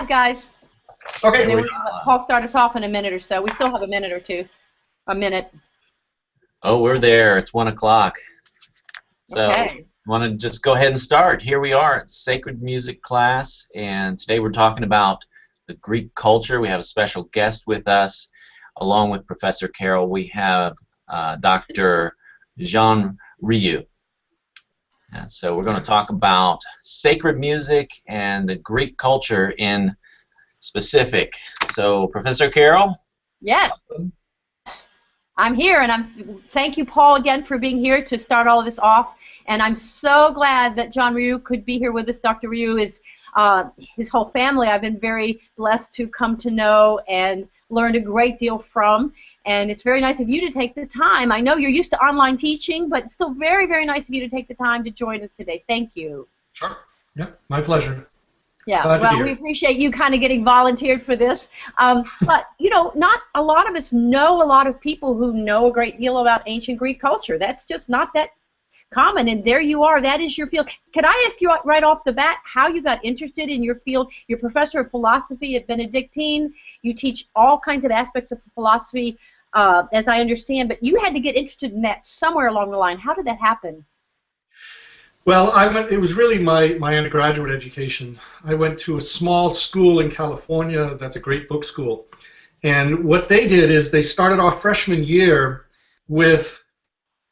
Guys. Okay. And then we'll let Paul start us off in a minute or so. We still have a minute or two. A minute. Oh, we're there. It's 1 o'clock. So Okay. want to just go ahead and start. Here we are at Sacred Music class, and today we're talking about the Greek culture. We have a special guest with us. Along with Professor Carol, we have Dr. Jean Rioux. So we're going to talk about sacred music and the Greek culture in specific. So, Professor Carol? Yes. I'm here, and thank you, Paul, again for being here to start all of this off. And I'm so glad that John Rioux could be here with us. Dr. Rioux is his whole family I've been very blessed to come to know and learned a great deal from. And it's very nice of you to take the time. I know you're used to online teaching, but it's still very, very nice of you to take the time to join us today. Thank you. Sure. Yeah, my pleasure. Yeah, well, we appreciate you kind of getting volunteered for this. But, you know, not a lot of us know a lot of people who know a great deal about ancient Greek culture. That's just not that common, and there you are. That is your field. Can I ask you right off the bat how you got interested in your field? You're a professor of philosophy at Benedictine. You teach all kinds of aspects of philosophy, as I understand, but you had to get interested in that somewhere along the line. How did that happen? Well, it was really my undergraduate education. I went to a small school in California that's a great book school. And what they did is they started off freshman year with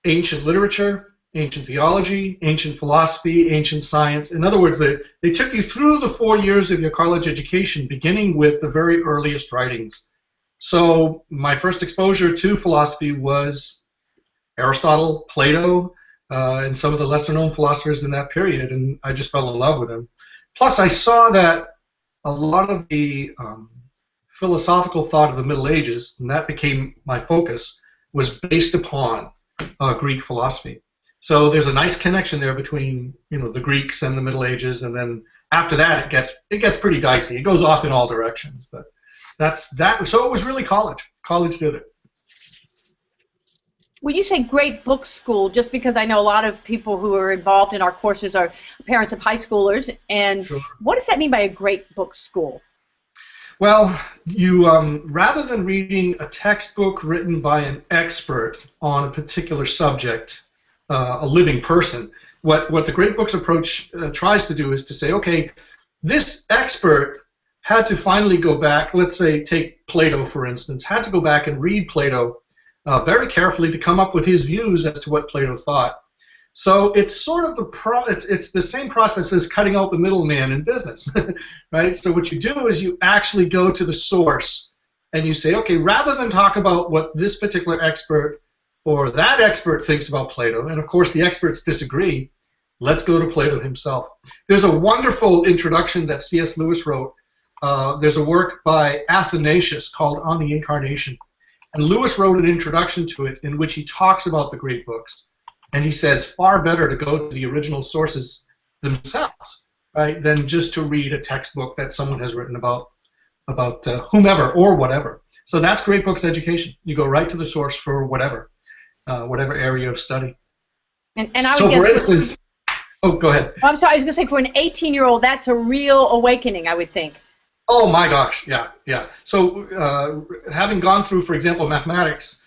ancient literature, ancient theology, ancient philosophy, ancient science. In other words, they took you through the 4 years of your college education, beginning with the very earliest writings. So my first exposure to philosophy was Aristotle, Plato, and some of the lesser-known philosophers in that period, and I just fell in love with them. Plus, I saw that a lot of the philosophical thought of the Middle Ages, and that became my focus, was based upon Greek philosophy. So there's a nice connection there between, you know, the Greeks and the Middle Ages, and then after that it gets pretty dicey. It goes off in all directions, but that's that. So it was really college. College did it. When you say great book school, just because I know a lot of people who are involved in our courses are parents of high schoolers, and Sure. What does that mean by a great book school? Well, you rather than reading a textbook written by an expert on a particular subject, a living person, what the Great Books approach tries to do is to say, okay, this expert had to finally go back, let's say take Plato for instance, had to go back and read Plato very carefully to come up with his views as to what Plato thought. So it's sort of it's the same process as cutting out the middleman in business, right? So what you do is you actually go to the source and you say, okay, rather than talk about what this particular expert or that expert thinks about Plato, and of course the experts disagree, let's go to Plato himself. There's a wonderful introduction that C.S. Lewis wrote. There's a work by Athanasius called On the Incarnation. And Lewis wrote an introduction to it in which he talks about the great books. And he says far better to go to the original sources themselves, right, than just to read a textbook that someone has written about whomever or whatever. So that's great books education. You go right to the source for whatever area of study. And I would so guess for instance, oh, go ahead. I'm sorry, I was going to say for an 18-year-old, that's a real awakening, I would think. Oh my gosh, yeah, yeah. So having gone through, for example, mathematics,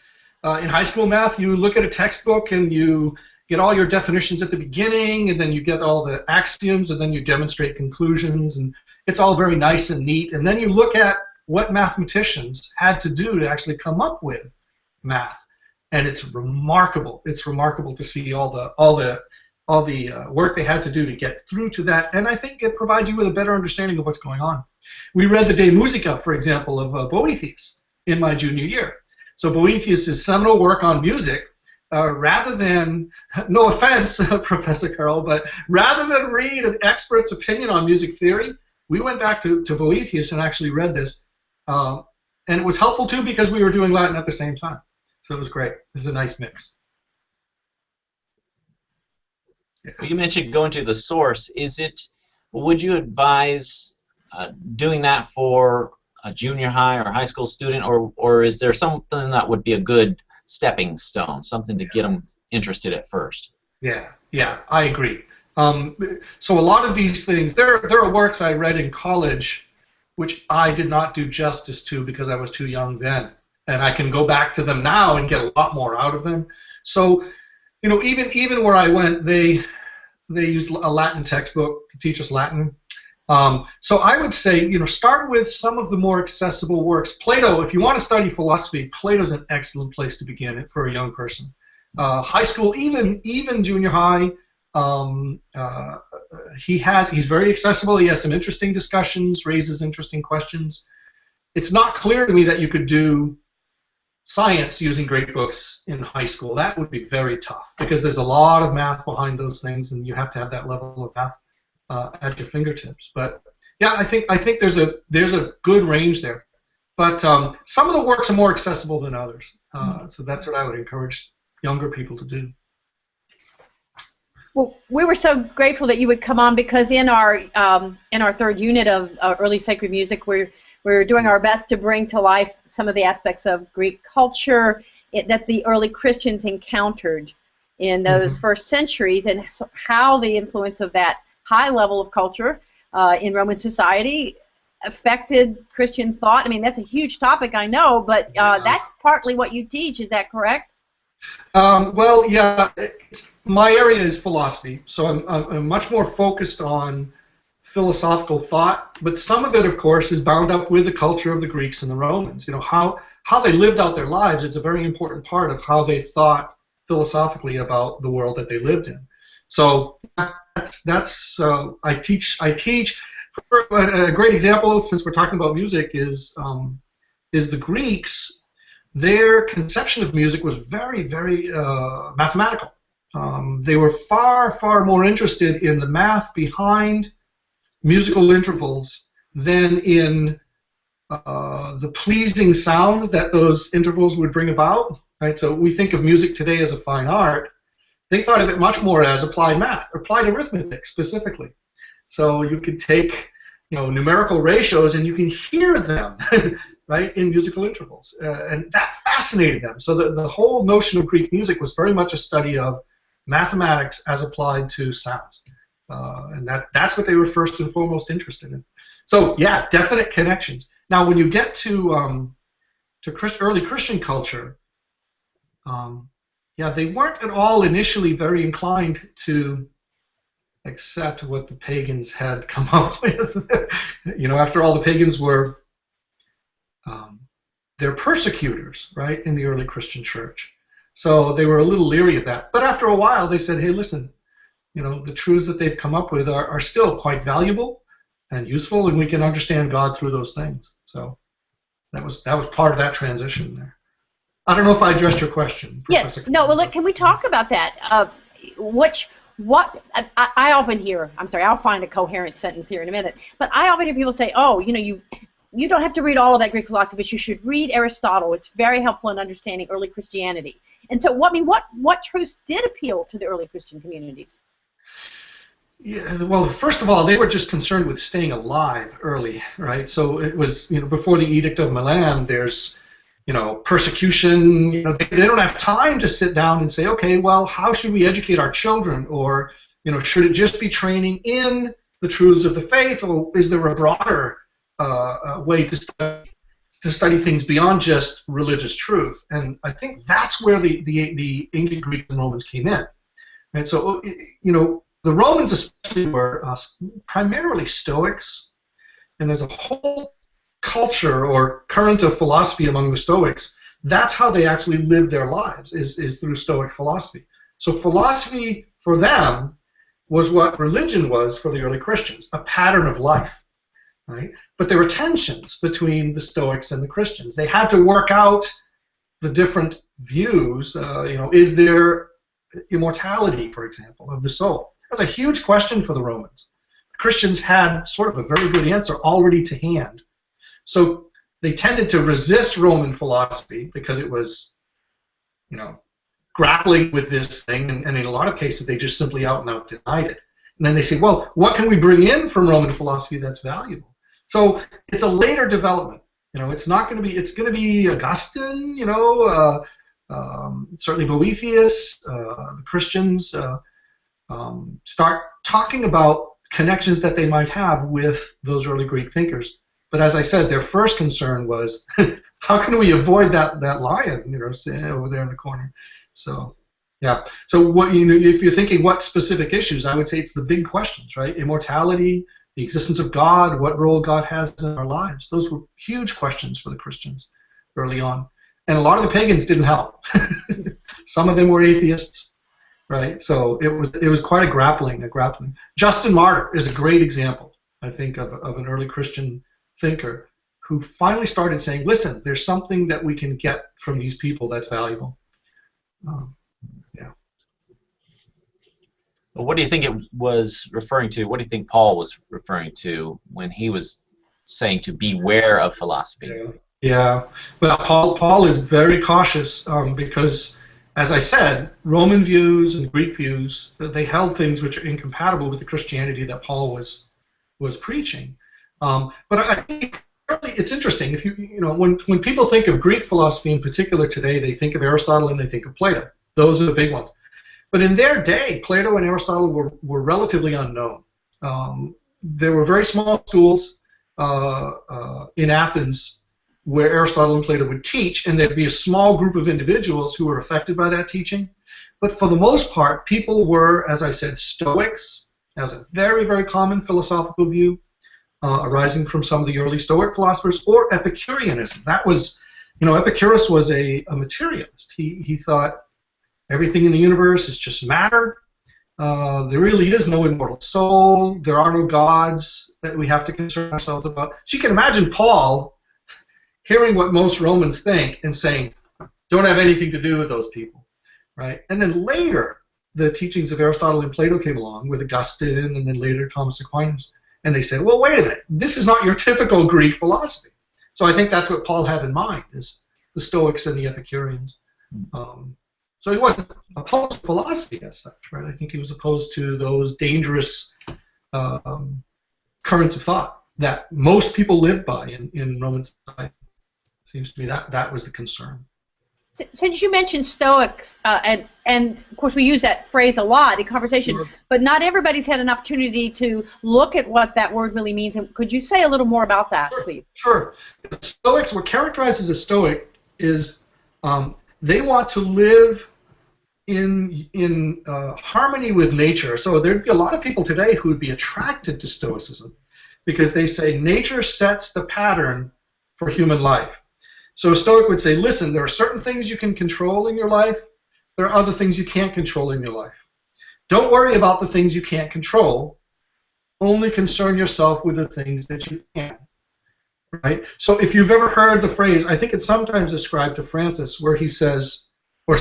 in high school math, you look at a textbook and you get all your definitions at the beginning, and then you get all the axioms, and then you demonstrate conclusions, and it's all very nice and neat. And then you look at what mathematicians had to do to actually come up with math, and it's remarkable. It's remarkable to see all the work they had to do to get through to that, and I think it provides you with a better understanding of what's going on. We read the De Musica, for example, of Boethius in my junior year. So Boethius' seminal work on music, rather than, no offense, Professor Carol, but rather than read an expert's opinion on music theory, we went back to Boethius and actually read this. And it was helpful, too, because we were doing Latin at the same time. So it was great. It was a nice mix. You mentioned going to the source. Would you advise doing that for a junior high or high school student, or is there something that would be a good stepping stone, something to get them interested at first? Yeah, I agree. So a lot of these things, there are works I read in college which I did not do justice to because I was too young then. And I can go back to them now and get a lot more out of them. So, even where I went, they used a Latin textbook to teach us Latin. So I would say, start with some of the more accessible works. Plato, if you want to study philosophy, Plato's an excellent place to begin for a young person. High school, even junior high, he's very accessible. He has some interesting discussions, raises interesting questions. It's not clear to me that you could do science using great books in high school. That would be very tough because there's a lot of math behind those things, and you have to have that level of math at your fingertips. But yeah, I think there's a good range there. But some of the works are more accessible than others. So that's what I would encourage younger people to do. Well, we were so grateful that you would come on, because in our third unit of early sacred music, we're doing our best to bring to life some of the aspects of Greek culture that the early Christians encountered in those first centuries, and how the influence of that high level of culture in Roman society affected Christian thought. I mean, that's a huge topic, I know, but that's partly what you teach. Is that correct? Well, yeah, my area is philosophy, so I'm much more focused on philosophical thought, but some of it, of course, is bound up with the culture of the Greeks and the Romans. How they lived out their lives. It's a very important part of how they thought philosophically about the world that they lived in. So that's I teach. For a great example, since we're talking about music, is the Greeks. Their conception of music was very, very mathematical. They were far, far more interested in the math behind musical intervals than in the pleasing sounds that those intervals would bring about. Right? So we think of music today as a fine art. They thought of it much more as applied math, applied arithmetic specifically. So you could take numerical ratios and you can hear them right, in musical intervals. And that fascinated them. So the whole notion of Greek music was very much a study of mathematics as applied to sounds. And that's what they were first and foremost interested in. So yeah, definite connections. Now, when you get to early Christian culture, yeah, they weren't at all initially very inclined to accept what the pagans had come up with. After all, the pagans were they're persecutors, right, in the early Christian church. So they were a little leery of that. But after a while, they said, hey, listen, the truths that they've come up with are still quite valuable and useful, and we can understand God through those things. So that was part of that transition there. I don't know if I addressed your question, Professor. Yes. No. Well, look, can we talk about that? I often hear. I'm sorry. I'll find a coherent sentence here in a minute. But I often hear people say, "Oh, you don't have to read all of that Greek philosophy, but you should read Aristotle. It's very helpful in understanding early Christianity." And so, what truths did appeal to the early Christian communities? Yeah, well, first of all, they were just concerned with staying alive early, right? So it was, before the Edict of Milan, there's, persecution. They don't have time to sit down and say, okay, well, how should we educate our children? Or, should it just be training in the truths of the faith, or is there a broader way to study things beyond just religious truth? And I think that's where the ancient Greeks and Romans came in. Right? So, the Romans especially were primarily Stoics, and there's a whole culture or current of philosophy among the Stoics. That's how they actually lived their lives, is through Stoic philosophy. So philosophy for them was what religion was for the early Christians, a pattern of life. Right? But there were tensions between the Stoics and the Christians. They had to work out the different views. Is there immortality, for example, of the soul? That's a huge question for the Romans. Christians had sort of a very good answer already to hand. So they tended to resist Roman philosophy because it was, grappling with this thing, and in a lot of cases they just simply out and out denied it. And then they say, well, what can we bring in from Roman philosophy that's valuable? So it's a later development. It's not going to be. It's going to be Augustine. Certainly Boethius. The Christians start talking about connections that they might have with those early Greek thinkers. But as I said, their first concern was, how can we avoid that lion, sitting over there in the corner? So, yeah. So what if you're thinking what specific issues, I would say it's the big questions, right? Immortality, the existence of God, what role God has in our lives. Those were huge questions for the Christians early on, and a lot of the pagans didn't help. Some of them were atheists, right? So it was quite a grappling. Justin Martyr is a great example, I think, of an early Christian thinker who finally started saying, listen, there's something that we can get from these people that's valuable. Yeah. Well, what do you think it was referring to? What do you think Paul was referring to when he was saying to beware of philosophy? Yeah. Well, Paul is very cautious because, as I said, Roman views and Greek views, they held things which are incompatible with the Christianity that Paul was preaching. But I think it's interesting. If when people think of Greek philosophy in particular today, they think of Aristotle and they think of Plato. Those are the big ones. But in their day, Plato and Aristotle were relatively unknown. There were very small schools in Athens where Aristotle and Plato would teach, and there'd be a small group of individuals who were affected by that teaching. But for the most part, people were, as I said, Stoics. That was a very, very common philosophical view. Arising from some of the early Stoic philosophers, or Epicureanism. That was, Epicurus was a materialist. He thought everything in the universe is just matter. There really is no immortal soul. There are no gods that we have to concern ourselves about. So you can imagine Paul hearing what most Romans think and saying, don't have anything to do with those people, right? And then later, the teachings of Aristotle and Plato came along with Augustine and then later Thomas Aquinas. And they said, well, wait a minute, this is not your typical Greek philosophy. So I think that's what Paul had in mind, is the Stoics and the Epicureans. So he wasn't opposed to philosophy as such, right? I think he was opposed to those dangerous currents of thought that most people live by in Roman society. Seems to me that was the concern. Since you mentioned Stoics, and of course we use that phrase a lot in conversation, sure, but not everybody's had an opportunity to look at what that word really means. And could you say a little more about that, sure, please? Sure. Stoics, what characterizes a Stoic is they want to live in harmony with nature. So there'd be a lot of people today who would be attracted to Stoicism because they say nature sets the pattern for human life. So a Stoic would say, listen, there are certain things you can control in your life. There are other things you can't control in your life. Don't worry about the things you can't control. Only concern yourself with the things that you can. Right? So if you've ever heard the phrase, I think it's sometimes ascribed to Francis, where he says, or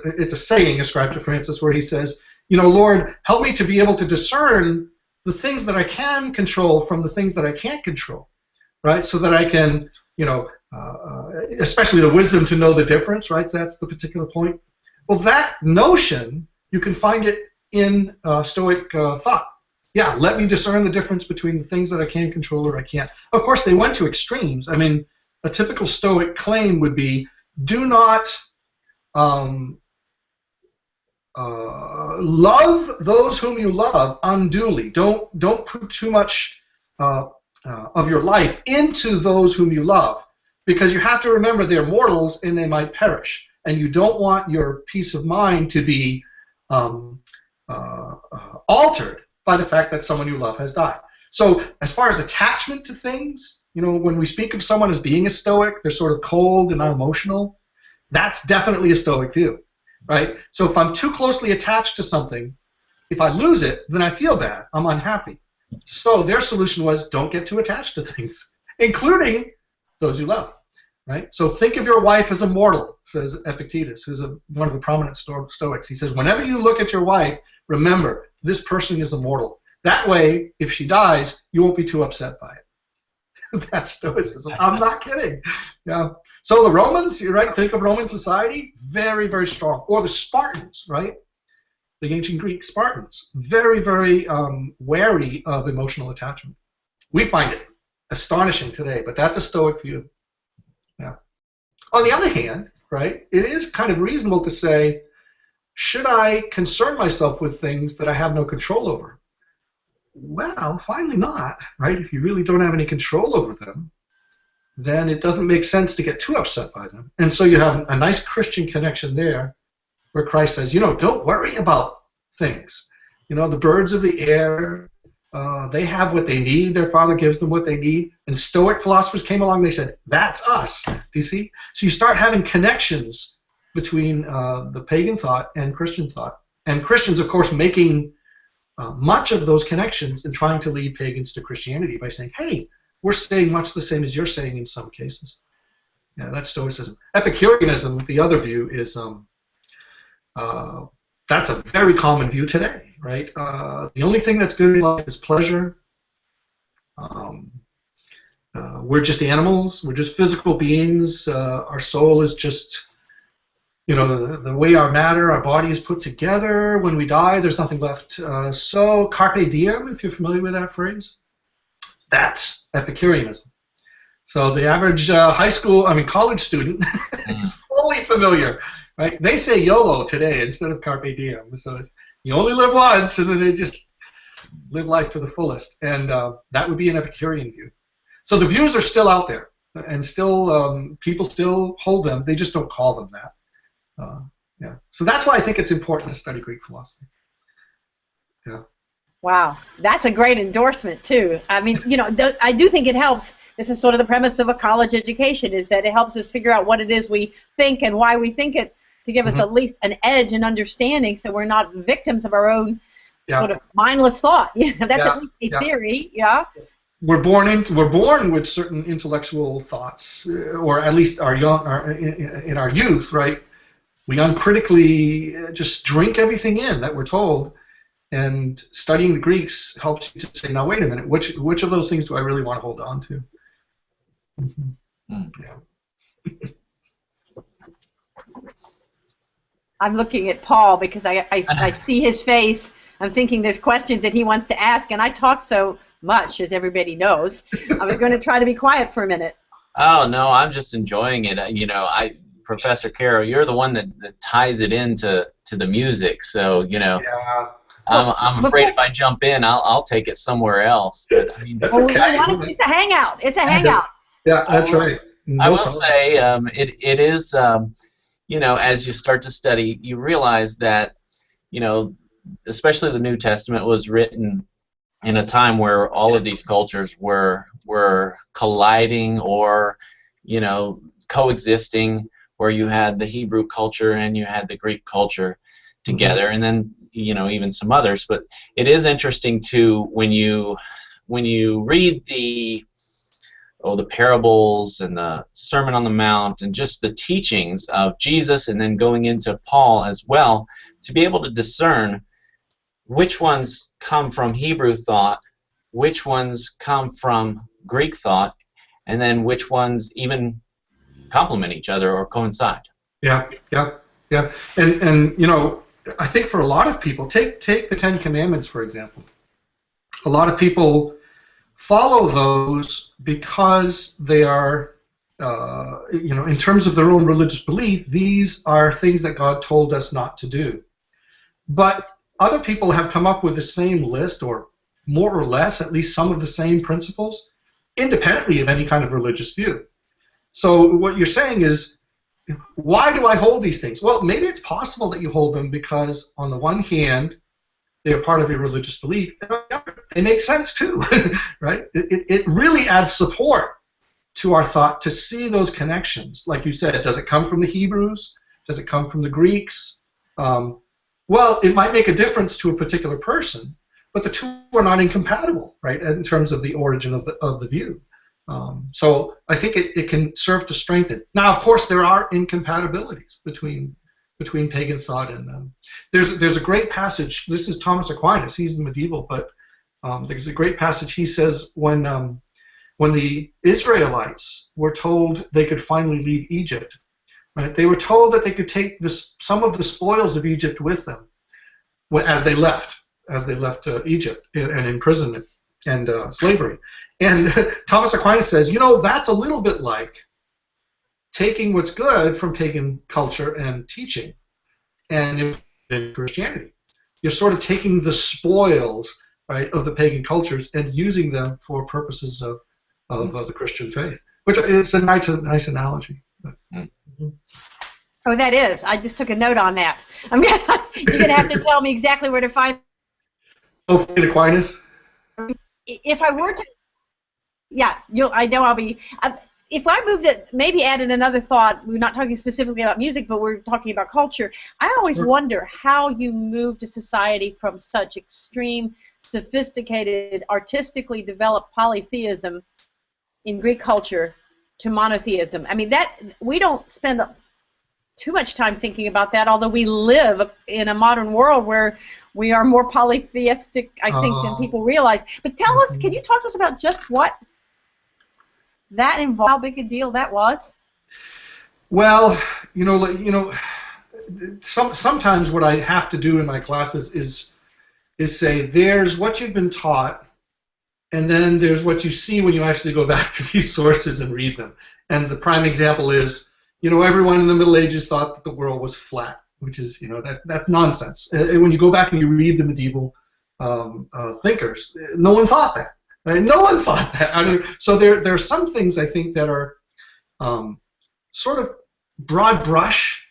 it's a saying ascribed to Francis, where he says, Lord, help me to be able to discern the things that I can control from the things that I can't control. Right? So that I can, especially the wisdom to know the difference, right? That's the particular point. Well, that notion, you can find it in Stoic thought. Yeah, let me discern the difference between the things that I can control or I can't. Of course, they went to extremes. I mean, a typical Stoic claim would be, do not love those whom you love unduly. Don't put too much of your life into those whom you love, because you have to remember they're mortals and they might perish, and you don't want your peace of mind to be altered by the fact that someone you love has died. So as far as attachment to things, when we speak of someone as being a Stoic, they're sort of cold and not emotional. That's definitely a Stoic view, right? So if I'm too closely attached to something, if I lose it, then I feel bad. I'm unhappy. So their solution was, don't get too attached to things, including those you love, right? So think of your wife as a mortal, says Epictetus, who's one of the prominent Stoics. He says, whenever you look at your wife, remember, this person is a mortal. That way, if she dies, you won't be too upset by it. That's Stoicism. I'm not kidding. Yeah. So the Romans, right? Think of Roman society, very, very strong. Or the Spartans, right? The ancient Greek Spartans, very, very wary of emotional attachment. We find it astonishing today, but that's a Stoic view. Yeah. On the other hand, right, it is kind of reasonable to say, should I concern myself with things that I have no control over? well, finally not, right? If you really don't have any control over them, then it doesn't make sense to get too upset by them. And so you have a nice Christian connection there where Christ says, don't worry about things. The birds of the air, they have what they need. Their Father gives them what they need. And Stoic philosophers came along and they said, that's us. Do you see? So you start having connections between the pagan thought and Christian thought. And Christians, of course, making much of those connections and trying to lead pagans to Christianity by saying, hey, we're saying much the same as you're saying in some cases. Yeah, that's Stoicism. Epicureanism, the other view, is that's a very common view today, right? The only thing that's good in life is pleasure. We're just animals. We're just physical beings. Our soul is just, the way our matter, our body is put together. When we die, there's nothing left. So carpe diem, if you're familiar with that phrase, that's Epicureanism. So the average college student is fully familiar, right? They say YOLO today instead of carpe diem. So you only live once, and then they just live life to the fullest. And that would be an Epicurean view. So the views are still out there, and still people still hold them. They just don't call them that. Yeah. So that's why I think it's important to study Greek philosophy. Yeah. Wow, that's a great endorsement too. I mean, I do think it helps. This is sort of the premise of a college education, is that it helps us figure out what it is we think and why we think it, to give us at least an edge and understanding, so we're not victims of our own sort of mindless thought. That's at least a theory. Yeah. We're born with certain intellectual thoughts, or at least in our youth, right? We uncritically just drink everything in that we're told. And studying the Greeks helps you to say, now wait a minute, which of those things do I really want to hold on to? Yeah. I'm looking at Paul because I see his face. I'm thinking there's questions that he wants to ask, and I talk so much, as everybody knows. I'm going to try to be quiet for a minute. Oh, no, I'm just enjoying it. Professor Carol, you're the one that ties it into the music, so, Yeah. I'm afraid if I jump in, I'll take it somewhere else. But I mean, that's okay. It's a hangout. It's a hangout. Yeah, that's right. I will say it is, as you start to study, you realize that, especially the New Testament was written in a time where all of these cultures were colliding or, coexisting, where you had the Hebrew culture and you had the Greek culture together, and then even some others. But it is interesting too when you read the parables and the Sermon on the Mount and just the teachings of Jesus, and then going into Paul as well, to be able to discern which ones come from Hebrew thought, which ones come from Greek thought, and then which ones even complement each other or coincide. Yeah. And I think for a lot of people, take the Ten Commandments, for example. A lot of people follow those because they are, in terms of their own religious belief, these are things that God told us not to do. But other people have come up with the same list, or more or less, at least some of the same principles, independently of any kind of religious view. So what you're saying is, why do I hold these things? Well, maybe it's possible that you hold them because, on the one hand, they're part of your religious belief, and on the other, they make sense too, right? It really adds support to our thought to see those connections. Like you said, does it come from the Hebrews? Does it come from the Greeks? Well, it might make a difference to a particular person, but the two are not incompatible, right, in terms of the origin of the view. So I think it can serve to strengthen. Now, of course, there are incompatibilities between pagan thought and there's a great passage. This is Thomas Aquinas. He's medieval, but there's a great passage. He says when the Israelites were told they could finally leave Egypt, right? They were told that they could take some of the spoils of Egypt with them as they left Egypt and imprisonment and slavery. And Thomas Aquinas says, that's a little bit like taking what's good from pagan culture and teaching and in Christianity. You're sort of taking the spoils right, of the pagan cultures and using them for purposes of the Christian faith, which is a nice analogy. Oh, that is. I just took a note on that. You're gonna have to tell me exactly where to find. Oh, St. Aquinas. If I were to, yeah, I know I'll be. If I moved it, maybe added another thought. We're not talking specifically about music, but we're talking about culture. I always wonder how you moved a society from such extreme, sophisticated, artistically developed polytheism in Greek culture to monotheism. I mean, that we don't spend too much time thinking about that, although we live in a modern world where we are more polytheistic, I think, than people realize. But tell us, can you talk to us about just what that involved, how big a deal that was? Well, sometimes what I have to do in my classes is say there's what you've been taught, and then there's what you see when you actually go back to these sources and read them. And the prime example is, everyone in the Middle Ages thought that the world was flat, which is, that's nonsense. When you go back and you read the medieval thinkers, no one thought that. Right? No one thought that. I mean, so there are some things I think that are sort of broad brush,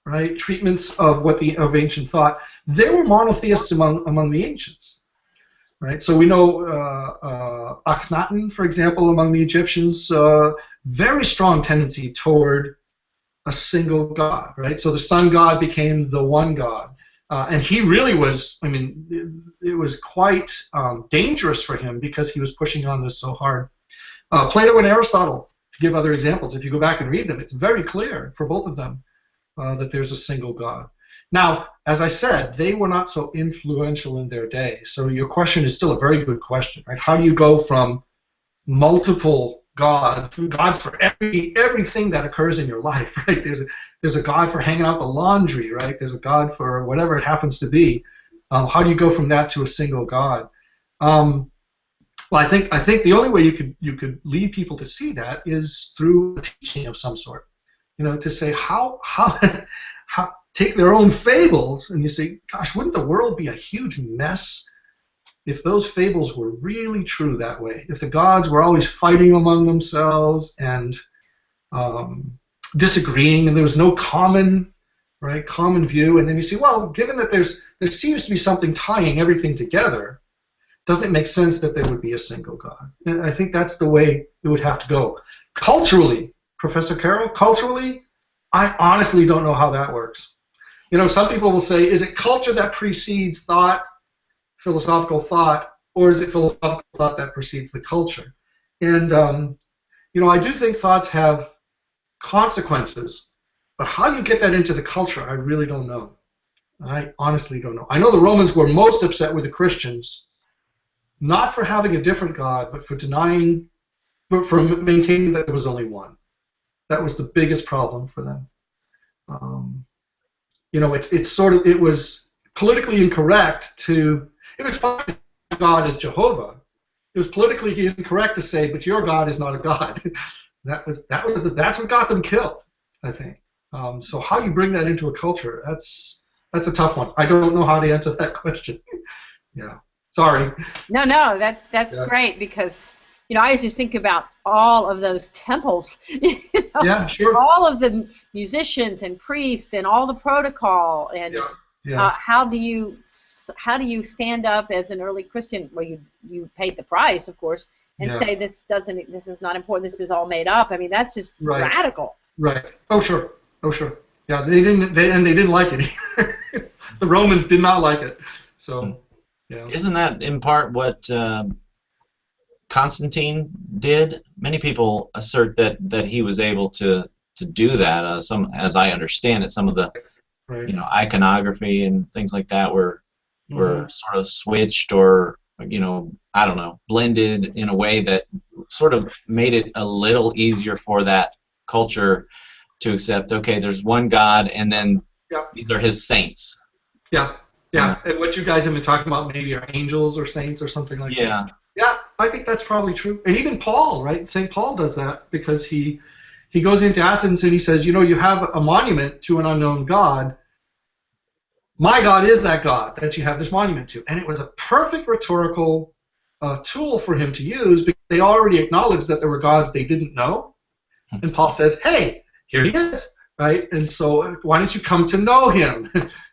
right? Treatments of ancient thought. There were monotheists among the ancients, right? So we know Akhenaten, for example, among the Egyptians, very strong tendency toward a single god, right? So the sun god became the one god. And he really was, I mean, it was quite dangerous for him because he was pushing on this so hard. Plato and Aristotle, to give other examples, if you go back and read them, it's very clear for both of them that there's a single God. Now, as I said, they were not so influential in their day. So your question is still a very good question, right? How do you go from multiple gods for everything that occurs in your life, right? There's a God for hanging out the laundry, right? There's a God for whatever it happens to be. How do you go from that to a single God? Well, I think the only way you could lead people to see that is through a teaching of some sort. To say how take their own fables and you say, gosh, wouldn't the world be a huge mess if those fables were really true that way? If the gods were always fighting among themselves and disagreeing, and there was no common view, and then you see, well, given that there seems to be something tying everything together, doesn't it make sense that there would be a single God? And I think that's the way it would have to go. Culturally, Professor Carol, I honestly don't know how that works. Some people will say, is it culture that precedes thought, philosophical thought, or is it philosophical thought that precedes the culture? And I do think thoughts have consequences, but how you get that into the culture, I really don't know. I honestly don't know. I know the Romans were most upset with the Christians, not for having a different God, but for maintaining that there was only one. That was the biggest problem for them. It was politically incorrect to. It was fine to say God is Jehovah. It was politically incorrect to say, but your God is not a God. That's what got them killed, I think. So how you bring that into a culture, that's a tough one. I don't know how to answer that question. Yeah. Sorry. No, that's great because I always just think about all of those temples. Yeah, sure. All of the musicians and priests and all the protocol and how do you stand up as an early Christian? Well, you paid the price, of course, and say this is not important. This is all made up. I mean, that's just radical. Right. Oh sure. Yeah, they didn't like it either. The Romans did not like it. So. Yeah. Isn't that in part what Constantine did? Many people assert that he was able to do that. As I understand it, some of the iconography and things like that were sort of switched or I don't know, blended in a way that sort of made it a little easier for that culture to accept. Okay, there's one God, and then these are His saints. Yeah. Yeah, and what you guys have been talking about maybe are angels or saints or something like that. Yeah. Yeah, I think that's probably true. And even Paul, right? St. Paul does that because he goes into Athens and he says, you have a monument to an unknown God. my God is that God that you have this monument to. And it was a perfect rhetorical tool for him to use because they already acknowledged that there were gods they didn't know. And Paul says, hey, here he is, right? And so why don't you come to know him,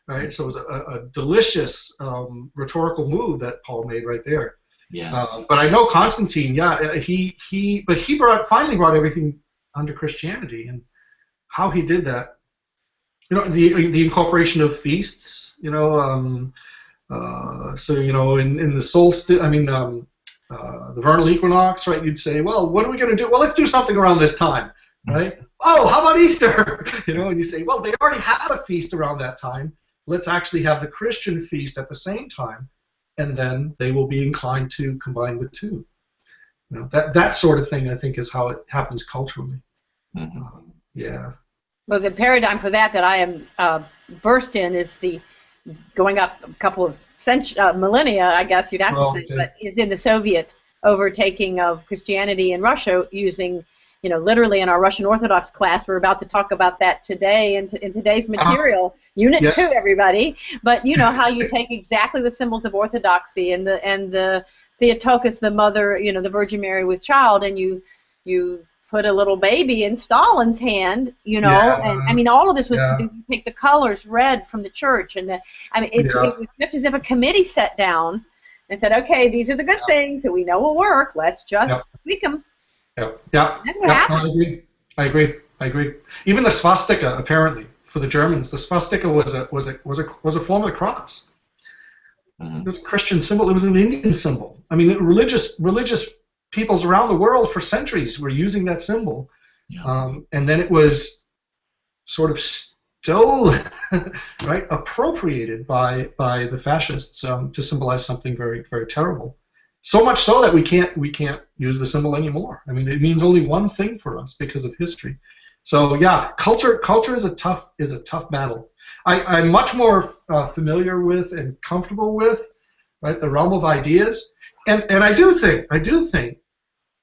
right? So it was a delicious rhetorical move that Paul made right there. Yes. But I know Constantine, yeah, he finally brought everything under Christianity, and how he did that. You know, the incorporation of feasts. You know, so you know, in the solstice, I mean, the vernal equinox, right? You'd say, well, what are we going to do? Well, let's do something around this time, right? Oh, how about Easter? You know, and you say, well, they already had a feast around that time. Let's actually have the Christian feast at the same time, and then they will be inclined to combine the two. You know, that sort of thing, I think, is how it happens culturally. Mm-hmm. Yeah. Well, the paradigm for that I am versed in is the going up a couple of millennia, I guess you'd have to say, but is in the Soviet overtaking of Christianity in Russia using, you know, literally in our Russian Orthodox class, we're about to talk about that today in today's material, Unit 2, everybody. But you know how you take exactly the symbols of Orthodoxy and the Theotokos, the mother, you know, the Virgin Mary with child, and you put a little baby in Stalin's hand, you know, and I mean, all of this was you take the colors, red from the church, and it was just as if a committee sat down and said, okay, these are the good things that we know will work. Let's just tweak them. Yeah. That's what happened. I agree. Even the swastika, apparently, for the Germans, the swastika was a form of the cross. Mm-hmm. It was a Christian symbol. It was an Indian symbol. I mean, religious peoples around the world for centuries were using that symbol, and then it was sort of stolen, right, appropriated by the fascists to symbolize something very, very terrible. So much so that we can't use the symbol anymore. I mean, it means only one thing for us because of history. So yeah, culture is a tough battle. I'm much more familiar with and comfortable with, right, the realm of ideas. And I do think,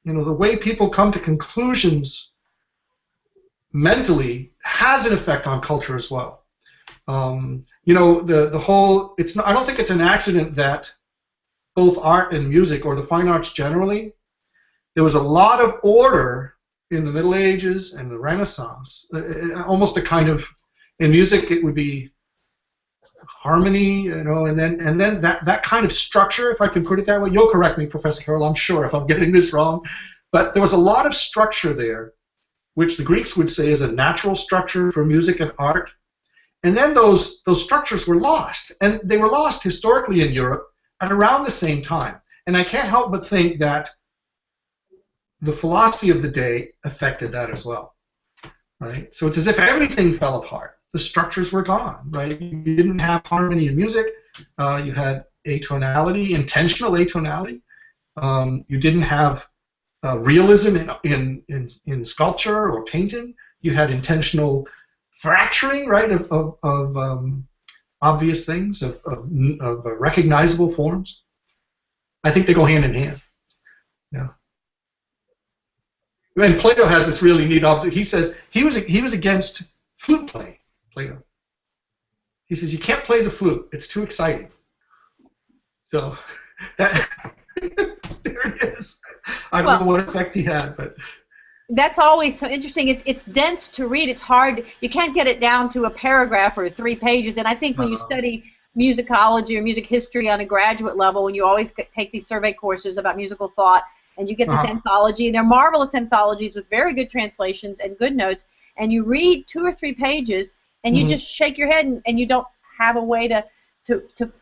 you know, the way people come to conclusions mentally has an effect on culture as well. You know, the whole, I don't think it's an accident that both art and music, or the fine arts generally, there was a lot of order in the Middle Ages and the Renaissance. Almost a kind of, in music it would be harmony, you know, and then that kind of structure, if I can put it that way. You'll correct me, Professor Carol, I'm sure, if I'm getting this wrong, but there was a lot of structure there, which the Greeks would say is a natural structure for music and art, and then those structures were lost, and they were lost historically in Europe at around the same time. And I can't help but think that the philosophy of the day affected that as well, right? So it's as if everything fell apart. The structures were gone, right? You didn't have harmony in music. You had atonality, intentional atonality. You didn't have realism in sculpture or painting. You had intentional fracturing, right, of obvious things, of recognizable forms. I think they go hand in hand. Yeah. And Plato has this really neat observation. He says he was against flute playing. Plato. He says you can't play the flute; it's too exciting. So that there it is. I don't know what effect he had, but that's always so interesting. It's dense to read. It's hard. You can't get it down to a paragraph or 3 pages. And I think when you study musicology or music history on a graduate level, when you always take these survey courses about musical thought, and you get this anthology, and they're marvelous anthologies with very good translations and good notes, and you read 2 or 3 pages, and you just shake your head, and you don't have a way to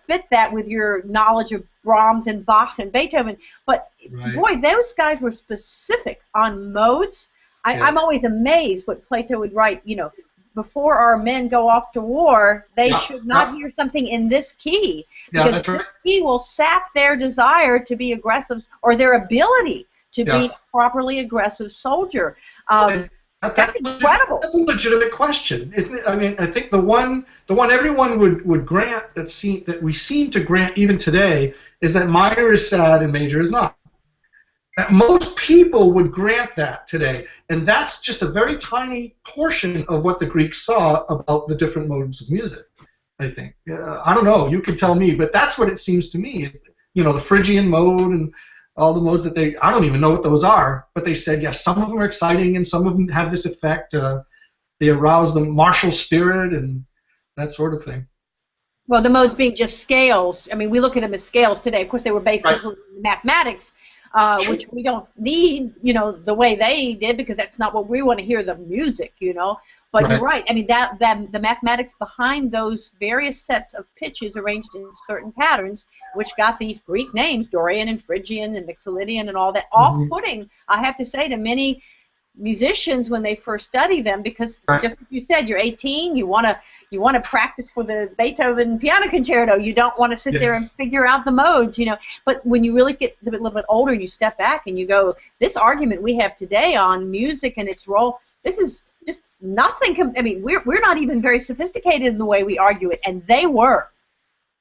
fit that with your knowledge of Brahms and Bach and Beethoven. But boy, those guys were specific on modes. I'm always amazed what Plato would write, you know, before our men go off to war, they should not hear something in this key, because this key will sap their desire to be aggressive, or their ability to be a properly aggressive soldier. That's incredible. That's a legitimate question, isn't it? I mean, I think the one everyone would grant that we seem to grant even today is that minor is sad and major is not. Most people would grant that today, and that's just a very tiny portion of what the Greeks saw about the different modes of music. I think. I don't know. You could tell me, but that's what it seems to me. Is, you know, the Phrygian mode and all the modes that I don't even know what those are, but they said, yes, some of them are exciting and some of them have this effect. They arouse the martial spirit and that sort of thing. Well, the modes being just scales. I mean, we look at them as scales today. Of course, they were based on mathematics, which we don't need, you know, the way they did, because that's not what we want to hear, the music, you know. But you're right. I mean, the mathematics behind those various sets of pitches arranged in certain patterns, which got these Greek names, Dorian and Phrygian and Mixolydian and all that, off-putting, I have to say, to many musicians when they first study them, because just as you said, you're 18, you want to practice for the Beethoven piano concerto. You don't want to sit there and figure out the modes, you know. But when you really get a little bit older and you step back and you go, this argument we have today on music and its role, this is just nothing. I mean, we're not even very sophisticated in the way we argue it, and they were.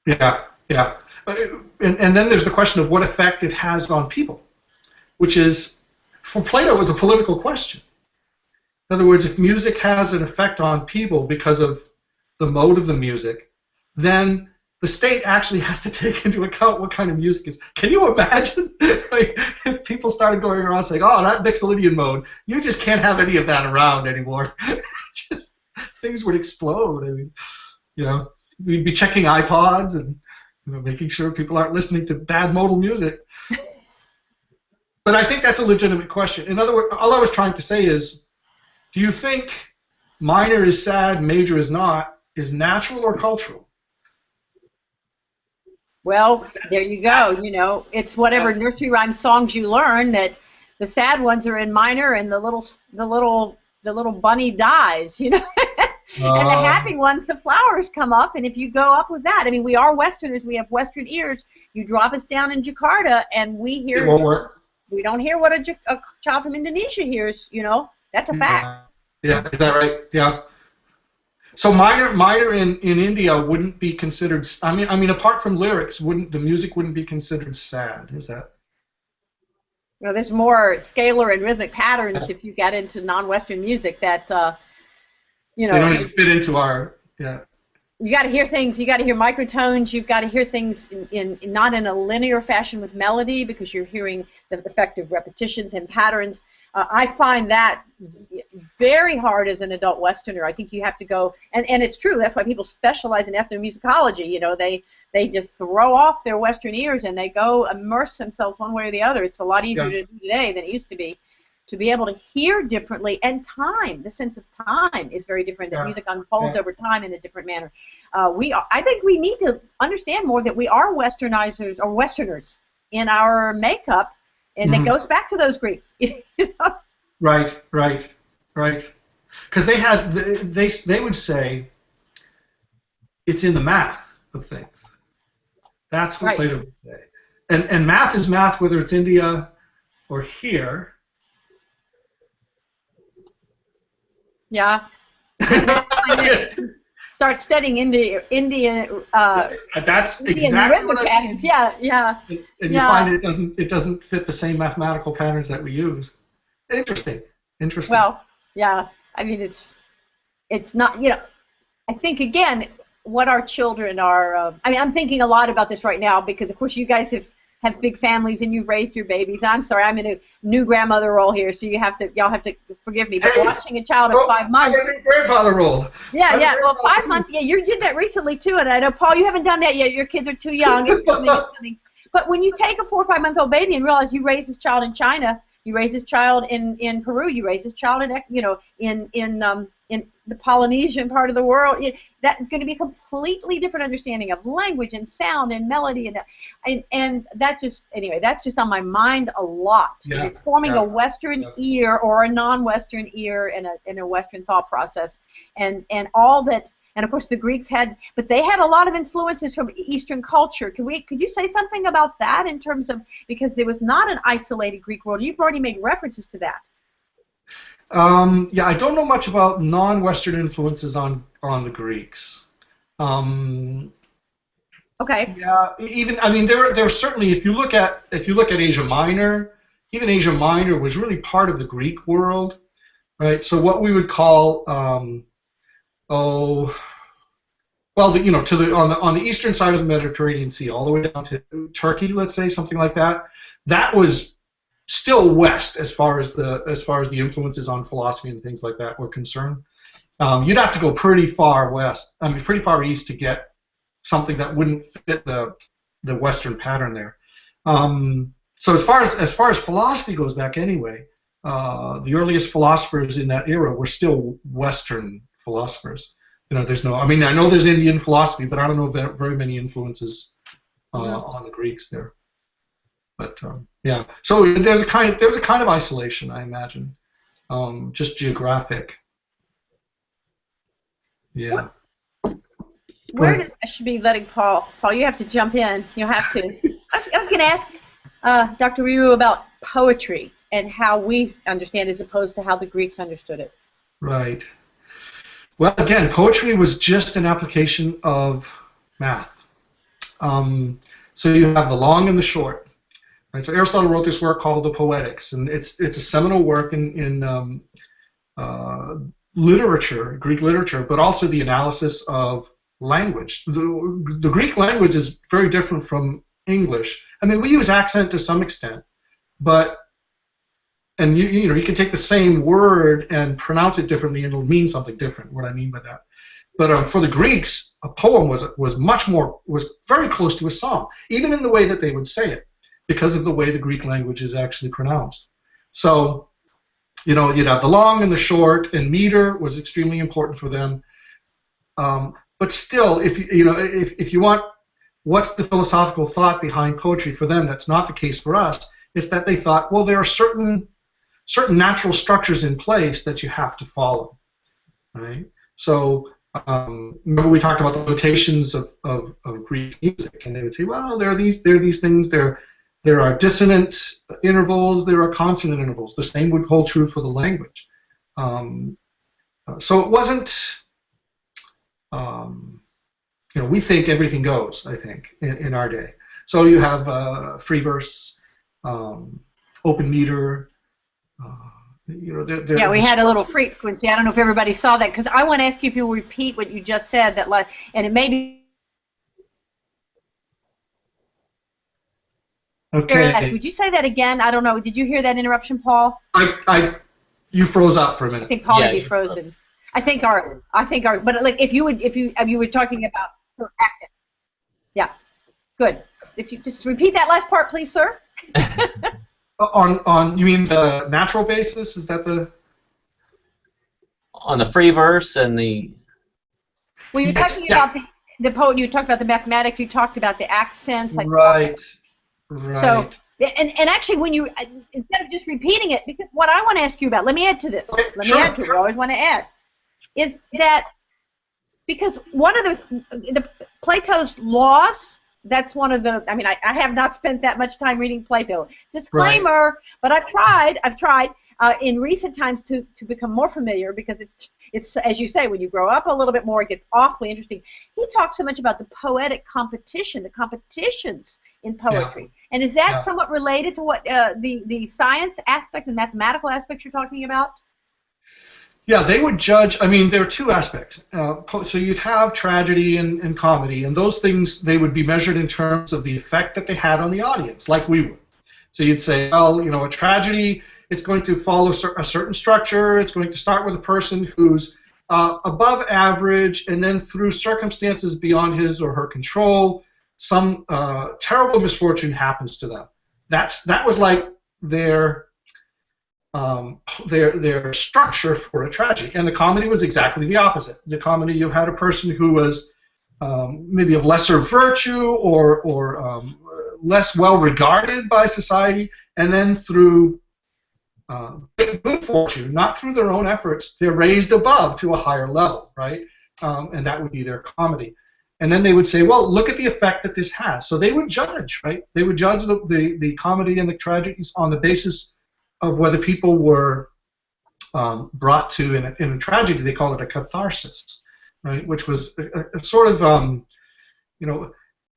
Yeah, yeah. And then there's the question of what effect it has on people, which is, for Plato, it was a political question. In other words, if music has an effect on people because of the mode of the music, then the state actually has to take into account what kind of music is. Can you imagine if people started going around saying, oh, that Mixolydian mode, you just can't have any of that around anymore. Just, things would explode. I mean, you know, we'd be checking iPods and, you know, making sure people aren't listening to bad modal music. But I think that's a legitimate question. In other words, all I was trying to say is, do you think minor is sad, major is not, is natural or cultural? Well, there you go. You know, it's whatever nursery rhyme songs you learn, that the sad ones are in minor and the little bunny dies, you know. And the happy ones, the flowers come up, and if you go up with that, I mean, we are Westerners, we have Western ears. You drop us down in Jakarta, and we hear. It won't work. We don't hear what a child from Indonesia hears, you know. That's a fact. Yeah, is that right? Yeah. So minor in India wouldn't be considered. I mean, apart from lyrics, the music wouldn't be considered sad? Is that? Well, there's more scalar and rhythmic patterns if you get into non-Western music that, you know. They don't even fit into our. Yeah. You got to hear things. You got to hear microtones. You've got to hear things in not in a linear fashion with melody, because you're hearing the effect of repetitions and patterns. I find that very hard as an adult Westerner. I think you have to go, and it's true. That's why people specialize in ethnomusicology. You know, they just throw off their Western ears and they go immerse themselves one way or the other. It's a lot easier to do today than it used to be able to hear differently, and time, the sense of time is very different. That music unfolds over time in a different manner. I think we need to understand more that we are Westernizers or Westerners in our makeup, and it goes back to those Greeks. You know? Right. Because they would say it's in the math of things. That's what Plato would say. And math is math, whether it's India or here. Yeah. Start studying Indian. That's exactly what I mean. Yeah. And you find it doesn't fit the same mathematical patterns that we use. Interesting. Well, yeah. I mean, it's not. You know, I think again, what our children are. I mean, I'm thinking a lot about this right now because, of course, you guys have big families and you've raised your babies. I'm sorry, I'm in a new grandmother role here, so y'all have to forgive me. But watching a child of 5 months. I'm in a grandfather role. Yeah. Well, 5 months. Yeah, you did that recently too, and I know, Paul, you haven't done that yet. Your kids are too young. It's coming. But when you take a 4 or 5 month old baby and realize you raise this child in China, you raise this child in Peru, you raise this child in the Polynesian part of the world, that's going to be a completely different understanding of language and sound and melody, and that just, anyway, that's just on my mind a lot. You're forming a Western ear or a non-Western ear in a Western thought process, and all that. And of course the Greeks had, but they had a lot of influences from Eastern culture. Could you say something about that in terms of, because there was not an isolated Greek world? You've already made references to that. Yeah, I don't know much about non-Western influences on the Greeks. Okay. Yeah, I mean there are certainly, if you look at Asia Minor, even Asia Minor was really part of the Greek world, right? So what we would call well, well, you know, on the eastern side of the Mediterranean Sea, all the way down to Turkey, let's say, something like that. That was still west as far as the influences on philosophy and things like that were concerned. You'd have to go pretty far west, pretty far east to get something that wouldn't fit the Western pattern there. So as far as philosophy goes back, anyway, the earliest philosophers in that era were still Western philosophers. You know, there's no. I mean, I know there's Indian philosophy, but I don't know very many influences on the Greeks there. But yeah, so there's a kind of isolation, I imagine, just geographic. Yeah. Where does I should be letting Paul? Paul, you have to jump in. You have to. I was going to ask Dr. Rioux about poetry and how we understand it as opposed to how the Greeks understood it. Right. Well, again, poetry was just an application of math. So you have the long and the short. Right? So Aristotle wrote this work called the Poetics, and it's a seminal work in literature, Greek literature, but also the analysis of language. The Greek language is very different from English. I mean, we use accent to some extent, but you know, you can take the same word and pronounce it differently, and it'll mean something different. What I mean by that, but for the Greeks, a poem was very close to a song, even in the way that they would say it, because of the way the Greek language is actually pronounced. So, you know, you'd have the long and the short, and meter was extremely important for them. But still, if you want, what's the philosophical thought behind poetry for them? That's not the case for us. It's that they thought, well, there are certain natural structures in place that you have to follow, right? So remember we talked about the notations of Greek music, and they would say, well, there are these things. There are dissonant intervals. There are consonant intervals. The same would hold true for the language. So it wasn't. You know, we think everything goes, I think, in our day. So you have free verse, open meter. You know, yeah, we had a little frequency. I don't know if everybody saw that, because I want to ask you if you'll repeat what you just said. And it may be. Okay. Would you say that again? I don't know. Did you hear that interruption, Paul? You froze up for a minute. I think Paul may be frozen. I think our, but like if you were talking about her accent. Yeah, good. If you just repeat that last part, please, sir. On you mean the natural basis? Is that the? On the free verse and the. Well, you're talking about the poet. You talked about the mathematics. You talked about the accents. Right. So, and actually, when you instead of just repeating it, because what I want to ask you about, let me add to this. Okay, let me add to it. I always want to add. Is that because one of the Plato's laws? That's one of the. I mean, I have not spent that much time reading Plato. Disclaimer, right. But I've tried in recent times to become more familiar, because it's as you say, when you grow up a little bit more, it gets awfully interesting. He talks so much about the poetic competition, the competitions in poetry, and is that somewhat related to what the science aspect and mathematical aspects you're talking about? Yeah, they would judge. I mean, there are two aspects. So you'd have tragedy and comedy, and those things, they would be measured in terms of the effect that they had on the audience, like we would. So you'd say, well, you know, a tragedy, it's going to follow a certain structure. It's going to start with a person who's above average, and then through circumstances beyond his or her control, some terrible misfortune happens to them. That was like their structure for a tragedy. And the comedy was exactly the opposite. The comedy, you had a person who was maybe of lesser virtue or less well regarded by society, and then through good fortune, not through their own efforts, they're raised above to a higher level, right? And that would be their comedy. And then they would say, well, look at the effect that this has. So they would judge, right? They would judge the comedy and the tragedies on the basis of whether people were brought to, in a tragedy, they call it a catharsis, right? Which was a sort of, you know,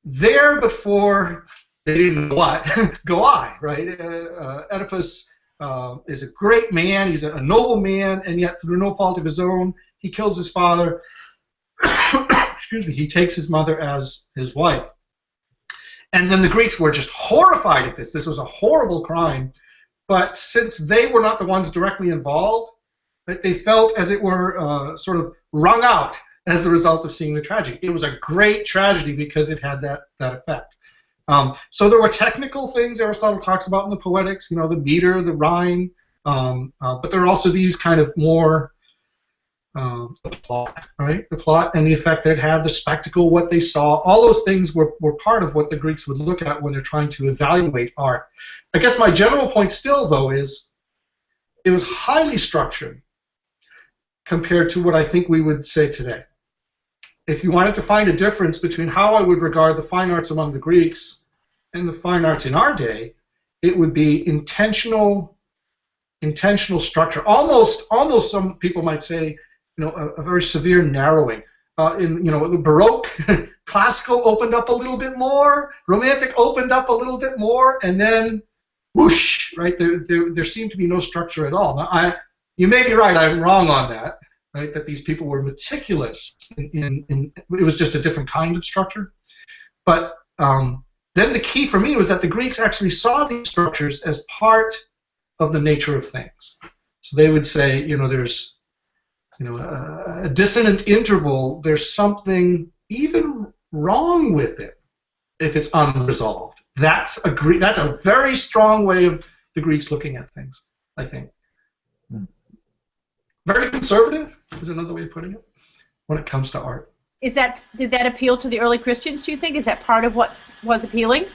there before they didn't know what, go I, right? Oedipus is a great man, he's a noble man, and yet through no fault of his own, he kills his father. excuse me, he takes his mother as his wife. And then the Greeks were just horrified at this. This was a horrible crime. But since they were not the ones directly involved, right, they felt, as it were, sort of wrung out as a result of seeing the tragedy. It was a great tragedy because it had that effect. So there were technical things Aristotle talks about in the Poetics, you know, the meter, the rhyme, but there are also these kind of more the plot, right? The plot and the effect that it had, the spectacle, what they saw, all those things were part of what the Greeks would look at when they're trying to evaluate art. I guess my general point still, though, is it was highly structured compared to what I think we would say today. If you wanted to find a difference between how I would regard the fine arts among the Greeks and the fine arts in our day, it would be intentional structure. Almost some people might say, you know, a very severe narrowing. In, you know, the Baroque, classical opened up a little bit more, Romantic opened up a little bit more, and then whoosh, right? There seemed to be no structure at all. Now, you may be right. I'm wrong on that. Right, that these people were meticulous it was just a different kind of structure. But then the key for me was that the Greeks actually saw these structures as part of the nature of things. So they would say, you know, there's, you know, a dissonant interval, there's something even wrong with it if it's unresolved. That's a very strong way of the Greeks looking at things, I think. Very conservative is another way of putting it when it comes to art. Did that appeal to the early Christians, do you think? Is that part of what was appealing?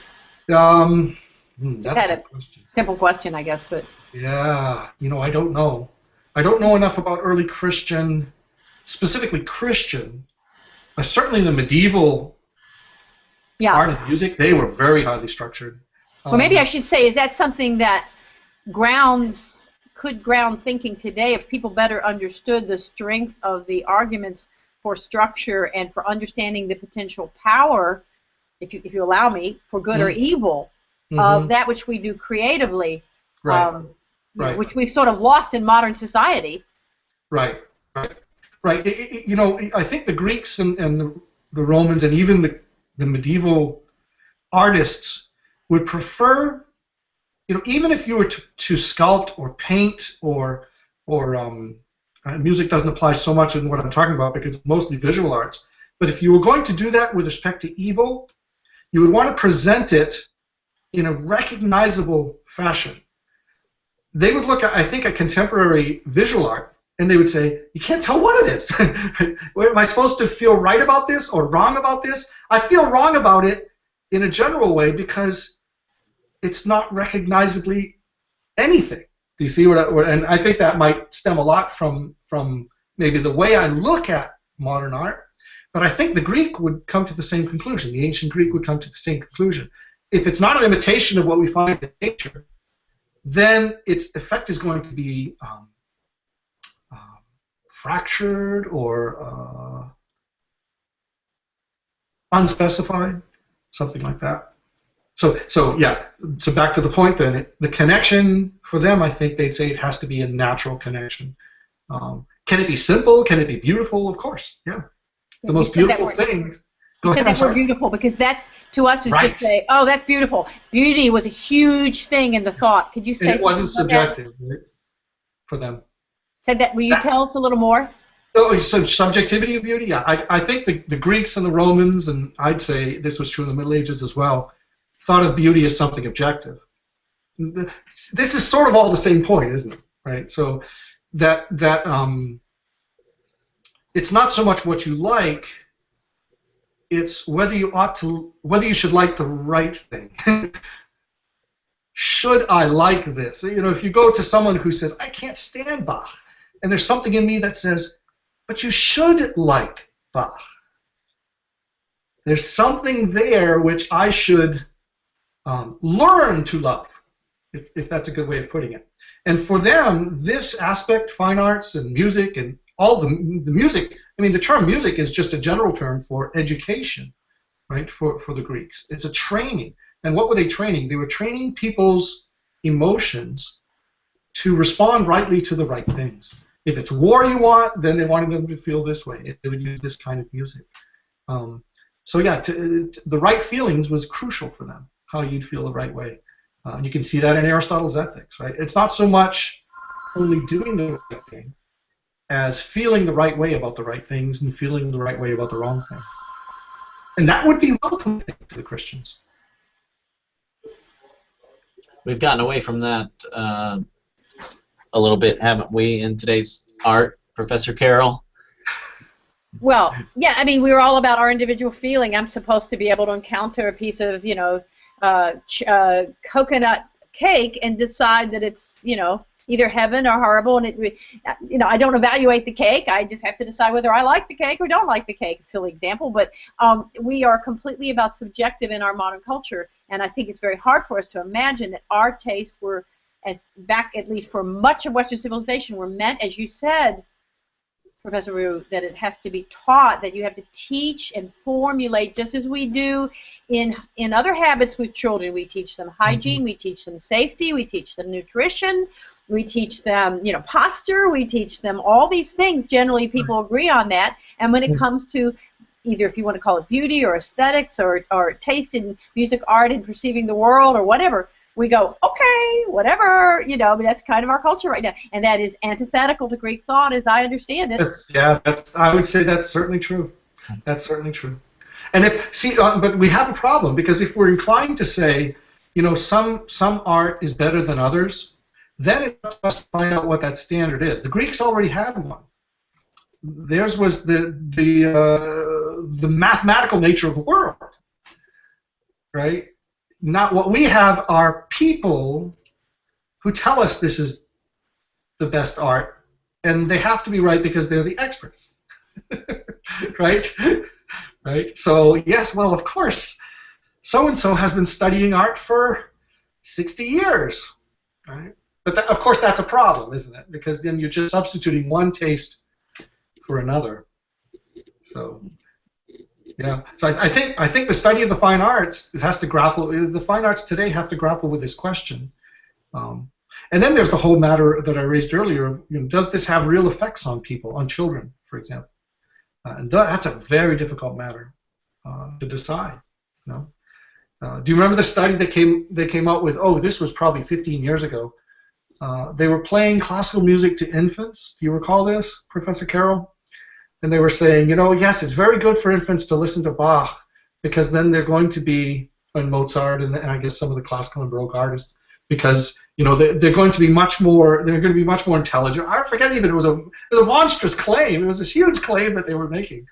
That's a good question. Simple question, I guess, but... Yeah, you know, I don't know. I don't know enough about early Christian, specifically Christian. Certainly the medieval art of music, they were very highly structured. Well, maybe I should say, is that something that could ground thinking today if people better understood the strength of the arguments for structure and for understanding the potential power, if you allow me, for good or evil of that which we do creatively, which we've sort of lost in modern society. Right. You know, I think the Greeks and the Romans and even the medieval artists would prefer, you know, even if you were to sculpt or paint or music doesn't apply so much in what I'm talking about because it's mostly visual arts, but if you were going to do that with respect to evil, you would want to present it in a recognizable fashion. They would look at, I think, at contemporary visual art, and they would say, you can't tell what it is. Am I supposed to feel right about this or wrong about this? I feel wrong about it in a general way because it's not recognizably anything. Do you see and I think that might stem a lot from maybe the way I look at modern art, but I think the Greek would come to the same conclusion. The ancient Greek would come to the same conclusion. If it's not an imitation of what we find in nature, then its effect is going to be fractured or unspecified, something like that. So yeah, so back to the point then, the connection for them, I think they'd say it has to be a natural connection. Can it be simple? Can it be beautiful? Of course, yeah. The most beautiful things. You said that word beautiful because that's, to us, is just say, oh, that's beautiful. Beauty was a huge thing in the thought. Could you say it wasn't subjective, right, for them. Said that, will you tell us a little more? Oh, so subjectivity of beauty? Yeah, I think the Greeks and the Romans, and I'd say this was true in the Middle Ages as well, thought of beauty as something objective. This is sort of all the same point, isn't it? Right. So that it's not so much what you like; it's whether you should like the right thing. Should I like this? You know, if you go to someone who says, "I can't stand Bach," and there's something in me that says, "But you should like Bach." There's something there which I should learn to love, if that's a good way of putting it. And for them, this aspect, fine arts and music and all the music, I mean, the term music is just a general term for education, right, for the Greeks. It's a training. And what were they training? They were training people's emotions to respond rightly to the right things. If it's war you want, then they wanted them to feel this way. They would use this kind of music. So yeah, the right feelings was crucial for them. How you'd feel the right way. You can see that in Aristotle's Ethics, right? It's not so much only doing the right thing as feeling the right way about the right things and feeling the right way about the wrong things. And that would be welcome to the Christians. We've gotten away from that a little bit, haven't we, in today's art, Professor Carol? Well, yeah, I mean, we were all about our individual feeling. I'm supposed to be able to encounter a piece of, coconut cake and decide that it's, either heaven or horrible, and I don't evaluate the cake. I just have to decide whether I like the cake or don't like the cake. Silly example, but we are completely about subjective in our modern culture, and I think it's very hard for us to imagine that our tastes were, as back at least for much of Western civilization, were meant, as you said, Professor Rioux, that it has to be taught, that you have to teach and formulate, just as we do in other habits with children. We teach them hygiene, we teach them safety, we teach them nutrition, we teach them, posture, we teach them all these things. Generally, people agree on that. And when it comes to either, if you want to call it beauty or aesthetics or taste in music, art, and perceiving the world or whatever, we go, okay, whatever, but that's kind of our culture right now. And that is antithetical to Greek thought, as I understand it. I would say that's certainly true. That's certainly true. And but we have a problem, because if we're inclined to say, some art is better than others, then it's up to us to find out what that standard is. The Greeks already had one. Theirs was the mathematical nature of the world, right? Not what we have are people who tell us this is the best art, and they have to be right because they're the experts, right? Right. So yes, well, of course, so and so has been studying art for 60 years, right? But of course, that's a problem, isn't it? Because then you're just substituting one taste for another. So. Yeah, so I think the study of the fine arts has to grapple. The fine arts today have to grapple with this question, and then there's the whole matter that I raised earlier of, does this have real effects on people, on children, for example? And that's a very difficult matter to decide. Do you remember the study that came out with? Oh, this was probably 15 years ago. They were playing classical music to infants. Do you recall this, Professor Carol? And they were saying, yes, it's very good for infants to listen to Bach, because then they're going to be, and Mozart, and I guess some of the classical and Baroque artists, because they're going to be much more intelligent. I forget even it was a monstrous claim. It was this huge claim that they were making.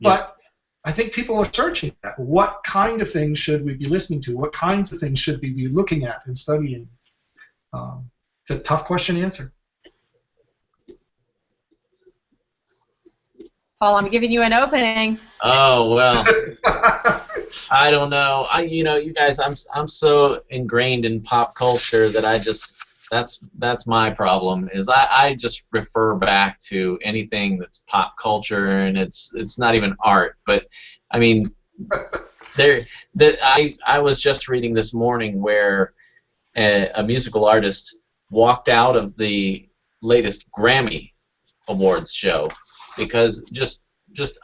Yeah. But I think people are searching at what kind of things should we be listening to? What kinds of things should we be looking at and studying? It's a tough question to answer. Paul, I'm giving you an opening. Oh, well, I don't know. You guys, I'm so ingrained in pop culture that that's my problem, is I just refer back to anything that's pop culture, and it's not even art. But I mean, I was just reading this morning where a musical artist walked out of the latest Grammy Awards show because just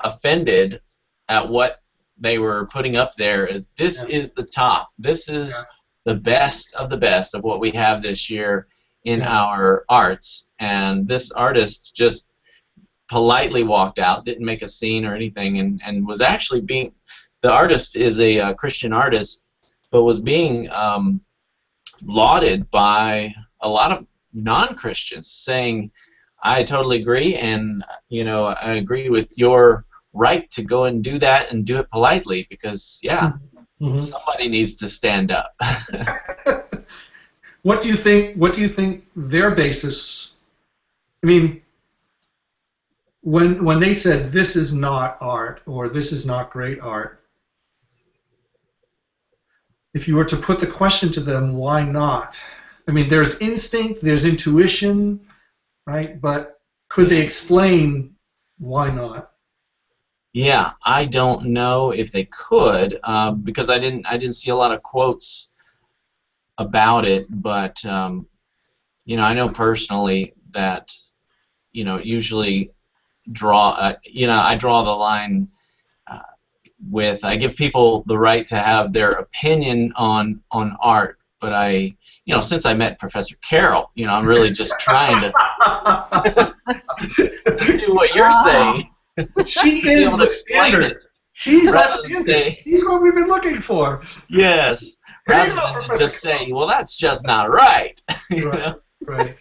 offended at what they were putting up there as this is the top. This is the best of what we have this year in our arts. And this artist just politely walked out, didn't make a scene or anything, and was actually being, the artist is a Christian artist, but was being lauded by a lot of non-Christians, saying, I totally agree, and I agree with your right to go and do that and do it politely, because somebody needs to stand up. What do you think their basis? I mean, when they said this is not art or this is not great art, if you were to put the question to them, why not? I mean, there's instinct, there's intuition, right? But could they explain why not? Yeah, I don't know if they could, because I didn't see a lot of quotes about it. But I know personally that usually I draw the line. with, I give people the right to have their opinion on art, but since I met Professor Carol, I'm really just trying to do what you're saying. She is the standard. She's that standard. She's what we've been looking for. Yes. Rather than just say, well, that's just not right. Right.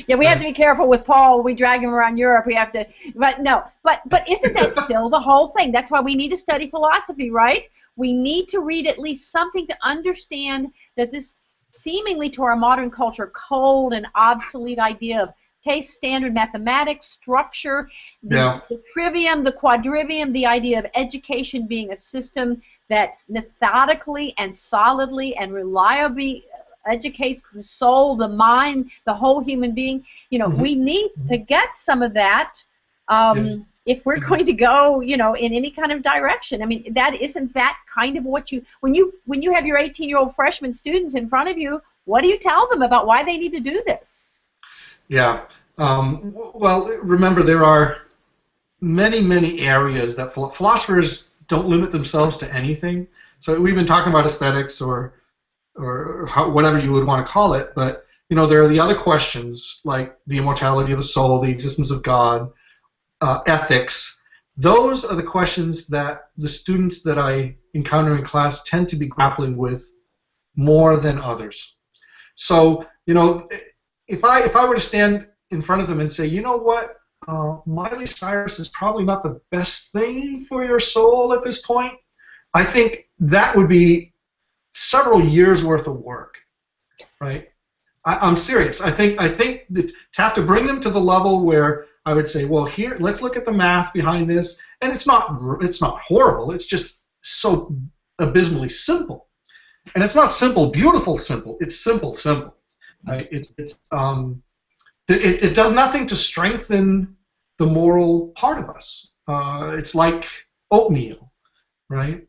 Yeah, we have to be careful with Paul. We drag him around Europe. We have to, but no. But isn't that still the whole thing? That's why we need to study philosophy, right? We need to read at least something to understand that this seemingly to our modern culture cold and obsolete idea of taste, standard mathematics, structure, the trivium, the quadrivium, the idea of education being a system that methodically and solidly and reliably educates the soul, the mind, the whole human being. We need to get some of that if we're going to go, in any kind of direction. I mean, isn't that kind of what when you have your 18-year-old freshman students in front of you, what do you tell them about why they need to do this? Yeah. Well, remember, there are many, many areas that philosophers don't limit themselves to anything. So we've been talking about aesthetics or whatever you would want to call it, but there are the other questions like the immortality of the soul, the existence of God, ethics. Those are the questions that the students that I encounter in class tend to be grappling with more than others. So if I were to stand in front of them and say, you know what, Miley Cyrus is probably not the best thing for your soul at this point, I think that would be several years worth of work, right? I'm serious. I think that to have to bring them to the level where I would say, well, here, let's look at the math behind this, and it's not horrible. It's just so abysmally simple, and it's not simple, beautiful, simple. It's simple, right? It does nothing to strengthen the moral part of us. It's like oatmeal, right?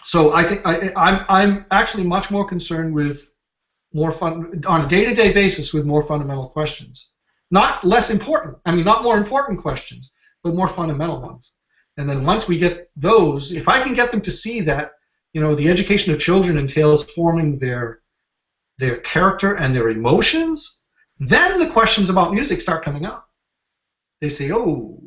So I think I'm actually much more concerned with on a day-to-day basis with more fundamental questions, not less important. I mean, not more important questions, but more fundamental ones. And then once we get those, if I can get them to see that, the education of children entails forming their character and their emotions, then the questions about music start coming up. They say, oh,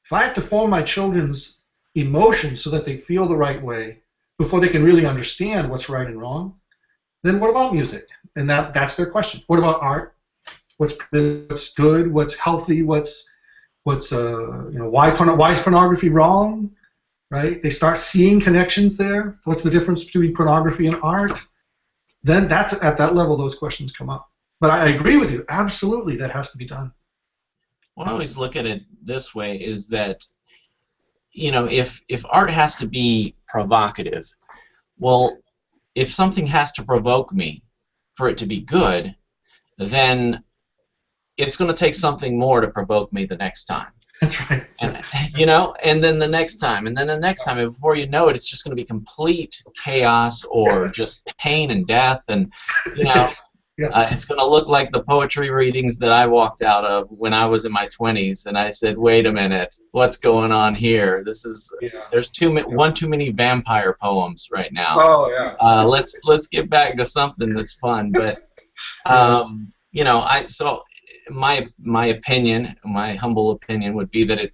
if I have to form my children's emotions so that they feel the right way before they can really understand what's right and wrong, then what about music? And that's their question. What about art? What's good? What's healthy? Why is pornography wrong? Right? They start seeing connections there. What's the difference between pornography and art? Then that's at that level those questions come up. But I agree with you. Absolutely, that has to be done. Well, I always look at it this way: is that if art has to be provocative, well, if something has to provoke me for it to be good, then it's going to take something more to provoke me the next time. That's right. And and then the next time, and then the next time, and before you know it, it's just going to be complete chaos or just pain and death, and Yes. it's going to look like the poetry readings that I walked out of when I was in my 20s, and I said, wait a minute, what's going on here? There's one too many vampire poems right now. Oh yeah. Let's get back to something that's fun, but my opinion, my humble opinion, would be that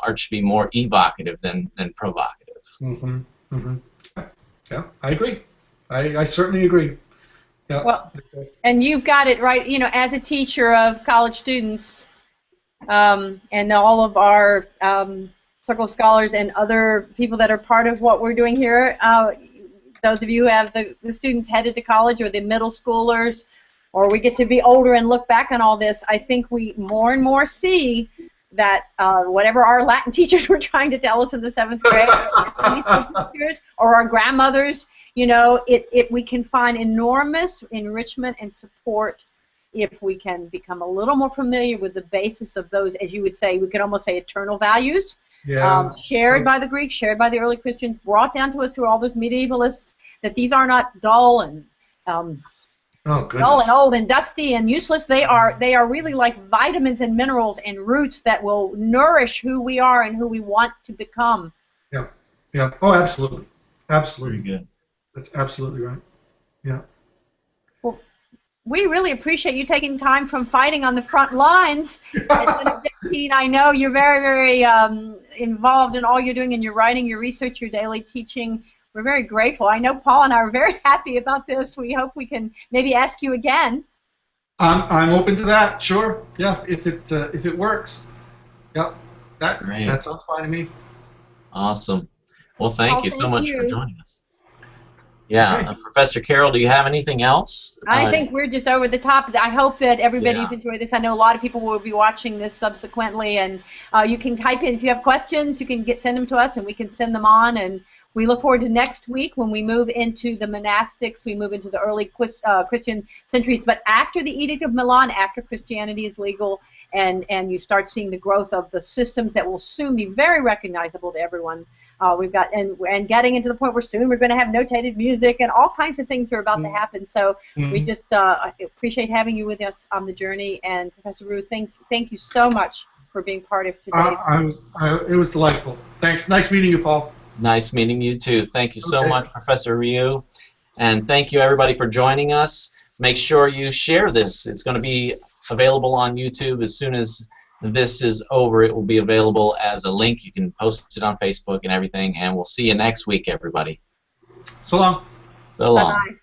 art should be more evocative than provocative. Mm-hmm. Mm-hmm. Yeah, I agree. I certainly agree. Yeah. Well, and you've got it right. As a teacher of college students, and all of our Circle of Scholars and other people that are part of what we're doing here, those of you who have the students headed to college or the middle schoolers, or we get to be older and look back on all this, I think we more and more see that whatever our Latin teachers were trying to tell us in the 7th grade, or our grandmothers, we can find enormous enrichment and support if we can become a little more familiar with the basis of those, as you would say, we could almost say eternal values, shared by the Greeks, shared by the early Christians, brought down to us through all those medievalists, that these are not dull and dull and old and dusty and useless. They are really like vitamins and minerals and roots that will nourish who we are and who we want to become. Yeah. Yeah. Oh, absolutely. Absolutely. Very good. That's absolutely right. Yeah. Well, we really appreciate you taking time from fighting on the front lines at Benedictine. I know you're very, very involved in all you're doing in your writing, your research, your daily teaching. We're very grateful. I know Paul and I are very happy about this. We hope we can maybe ask you again. I'm open to that. Sure. Yeah. If it works. Yep. That sounds fine to me. Awesome. Well, thank you so Thank much for you. joining us. Yeah, Okay. Professor Carol, do you have anything else? I think we're just over the top. I hope that everybody's Yeah. enjoyed this. I know a lot of people will be watching this subsequently, and you can type in if you have questions. You can send them to us, and we can send them on. And we look forward to next week when we move into the monastics. We move into the early Christian centuries, but after the Edict of Milan, after Christianity is legal, and you start seeing the growth of the systems that will soon be very recognizable to everyone. We've got and getting into the point where soon we're going to have notated music and all kinds of things are about to happen. So we just appreciate having you with us on the journey. And Professor Rioux, thank you so much for being part of today's. It was delightful. Thanks. Nice meeting you, Paul. Nice meeting you too. Thank you so much, Professor Rioux. And thank you everybody for joining us. Make sure you share this. It's going to be available on YouTube as soon as this is over. It will be available as a link. You can post it on Facebook and everything. And we'll see you next week, everybody. So long. So long. Bye-bye.